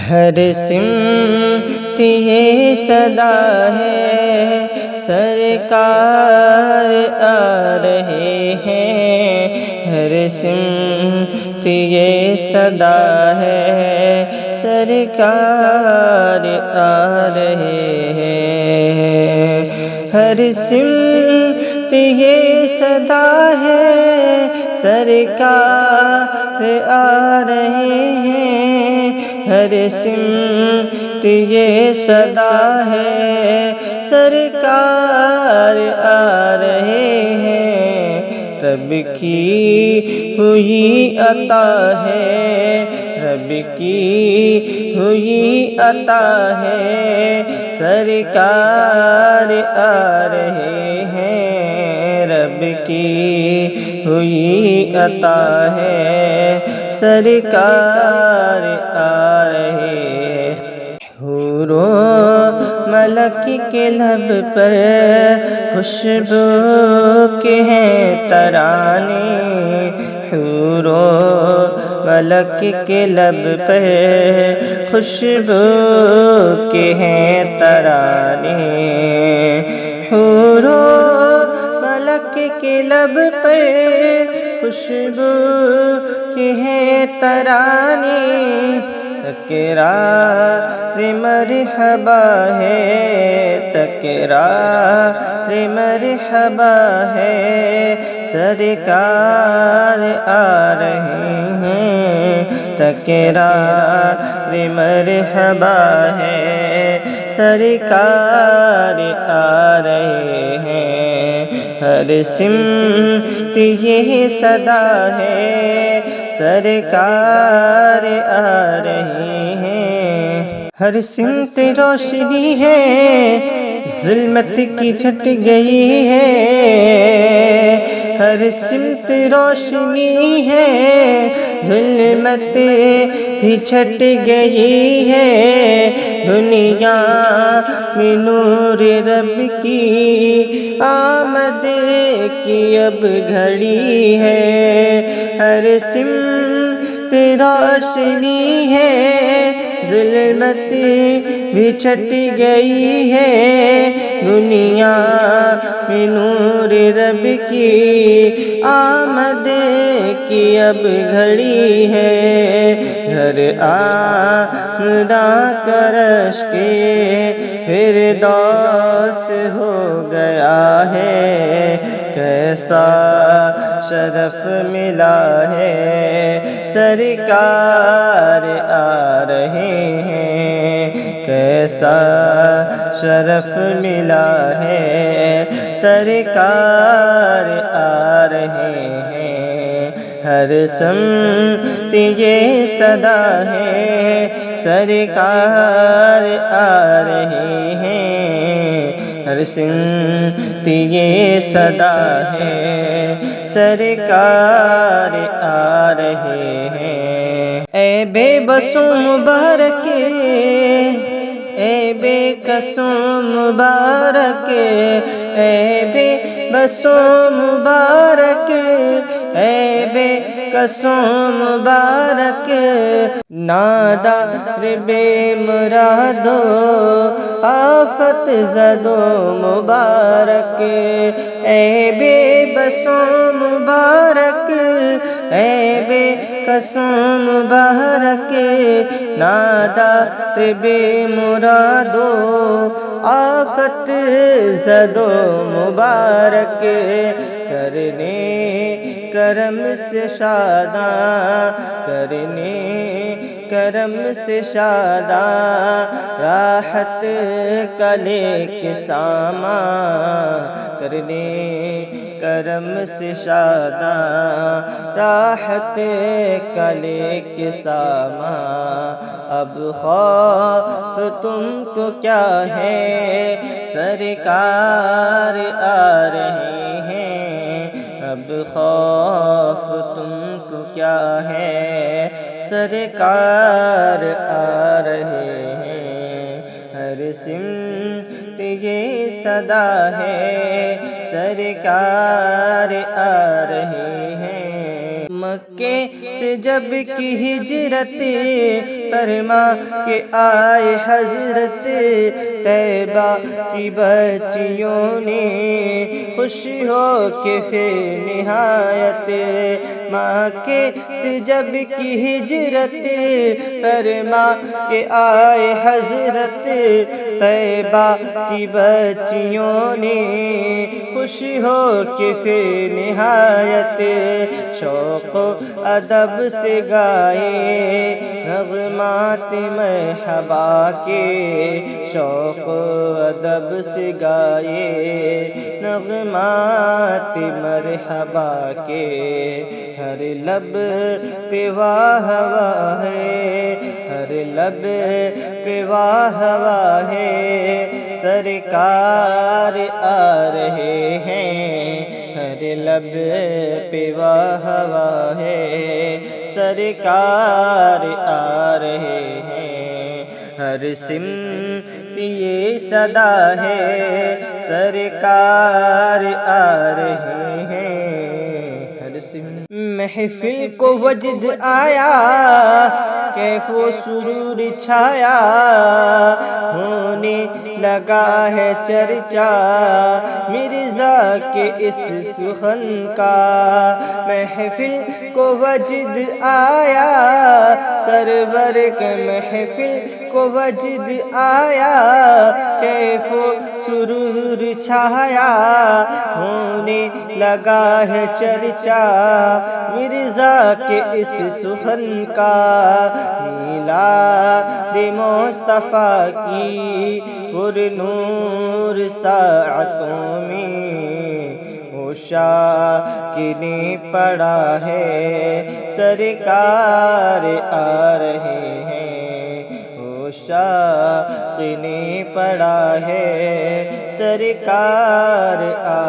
ہر سمت یہ صدا ہے، سرکار آ رہے ہیں۔ ہر سمت یہ صدا ہے، سرکار آ رہے ہیں۔ ہر سمت یہ صدا ہے، سرکار آ رہے ہیں۔ ہر سمت یہ صدا ہے، سرکار آ رہے ہیں۔ رب کی ہوئی عطا ہے، رب کی ہوئی عطا ہے، سرکار آ رہے ہیں۔ رب کی ہوئی عطا ہے، سرکار آ رہے ہیں۔ حور و ملک کے لب پر خوشبو کے ہیں ترانے، حور و ملک کے لب پر خوشبو کے ہیں ترانے، حور و ملک کے لب پر خوشبو کے ہیں ترانے۔ تکرار مرحبا ہے، تکرار مرحبا ہے، سرکار آ رہے ہیں۔ تکرار مرحبا ہے، سرکار آ رہے ہیں۔ ہر سمت یہ صدا ہے، سرکار آ رہے ہیں۔ ہر سمت روشنی ہے، ظلمت کی چھٹ گئی ہے۔ ہر سمت روشنی ہے، ظلمت بھی چھٹ گئی ہے۔ دنیا میں نور رب کی آمد کی اب گھڑی ہے۔ ہر سمت روشنی ہے، ظلمت بھی چھٹ گئی ہے۔ دنیا میں نور رب کی آمد کی اب گھڑی ہے۔ گھر آمدہ کرش کے فردوس ہو گیا ہے۔ کیسا شرف ملا ہے، سرکار آ رہے ہیں۔ کیسا شرف ملا ہے، سرکار آ رہے ہیں۔ ہر سمت یہ صدا ہے، سرکار آ رہے ہیں۔ ہر سمت یہ صدا ہے، سرکار آ رہے ہیں۔ اے بے بسوں مبارک، اے بے کسوں مبارک، اے بے بسوں مبارک، اے بے کسوں مبارک، نادار بے مرادو آفت زدو مبارک، اے بے بسوں مبارک، اے بے کسوں مبارک، نادار بے مرادو آفت زدو مبارک، کرنے کرم سے شاداں، کرنے کرم سے شاداں، راحت کا لے کے سامان، کرنے کرم سے شاداں، راحت کا لے کے سامان۔ اب خوف تم کو کیا ہے، سرکار آ رہے ہیں۔ اب خوف تم کو کیا ہے، سرکار آ رہے ہیں۔ ہر سمت یہ صدا ہے، سرکار آ رہے ہیں۔ مکے سے جب کی ہجرت فرما کہ آئے حضرت طیبہ کی بچیوں نے خوشی ہو کے پھر نہایت ماں کے سے جب کی ہجرت فرما کہ آئے حضرت طیبہ کی بچیوں نے خوشی ہو کے پھر نہایت شوق و ادب سے گائے نغمات مرحبا کے شوق و ادب سے گائے نغمات مرحبا کے ہر لب پہ واہ واہ ہے ہر لب پہ واہ واہ ہے سرکار آ رہے ہیں ہر لب پہ واہ واہ ہے سرکار آ رہے ہیں ہر سمت یہ صدا ہے سرکار آ رہے ہیں ہر سمت محفل کو وجد آیا کیف و سرور چھایا ہونے لگا ہے چرچا مرزا کے اس سخن کا محفل کو وجد آیا سرور کے محفل کو وجد آیا کیف و سرور چھایا ہونے لگا ہے چرچا مرزا کے اس سخن کا میلاد مصطفیٰ کی پر نور ساعتوں میں عشاق نے پڑھا ہے سرکار آ رہے ہیں عشاق نے پڑھا ہے سرکار آ